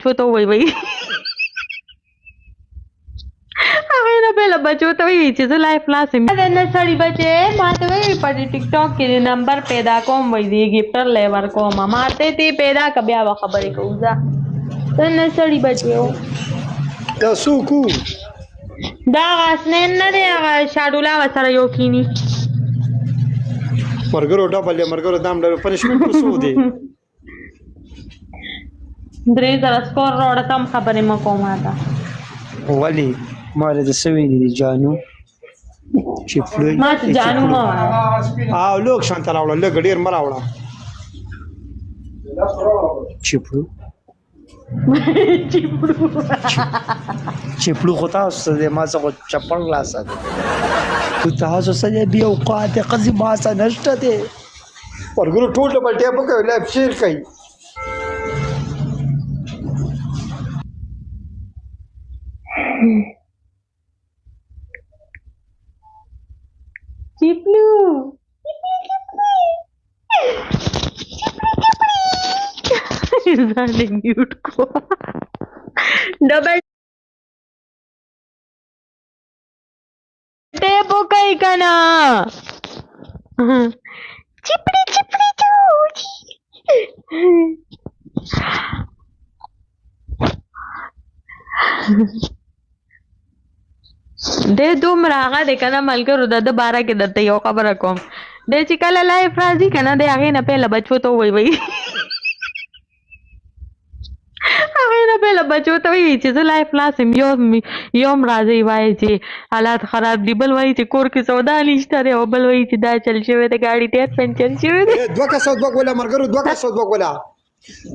بچو ته وای هغه نه بل بچو ته وای چې زه لایف لاسم دا نه سړی بچي ما ته وای په ټیک ټاک کې نمبر پیدا کوم وای دی گیفټر لیور کوم ما ته تی پیدا ک بیا خبرې کوم ځه نه سړی بچو دا سوکو دا غسنین نه دی هغه شاډولا وسره یو کینی مرګرو ډبل مرګرو دام ډېر پنیشمنت وسو دی 3000 سکور روړ کم خبرې مکو ماته ولی ماره د سوي دي جانو چې فلوی ما ته جانو ما او لوک شانت راوړل لګ ډیر مراوړه چپلو چپلو خو تاسو د ما څخه چپل لاسه خو تاسو سره بیا اوقات قضې ما سره نشته دی ورګرو ټول ډبل ټیپ کوي لایف شیر کوي चिपलू जाने म्यूट को double tape कई कना चिपड़ी चिपड़ी د دومره هغه د کنه ملګرو د باره کې درته یو خبره کوم د چې کله لایف راځي کنه د هغې نه پهله بچو ته ووایي هغې نه پهله بچو ته وایي چې زه لایف لاسم یوم راځي وایي چې حالات خراب دي بل وایي چې کور کې سودا نشته دی او بل وایي چې دا چل شوی د ګاډي ټایر پنچر شوی دی دوه کسو دوه ګوله مرګرو دوه کسو دوه ګوله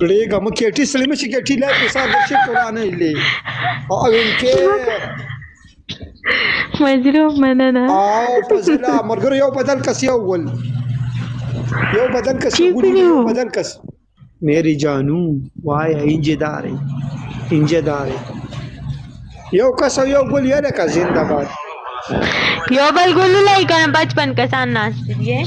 ګړېږه مو کېټي سلیمه چې کېټي لایف حساب وشي قرآن ایلی او انکې مجروح مننه او فضلا مرګرو یو بدل کس یو ول یو بدل کس یو بدل کس میری جانو وای انجداري یو کس یو ګل یاله کا زنده باد یو بل ګل لای کنه 55 کسان ناشته دي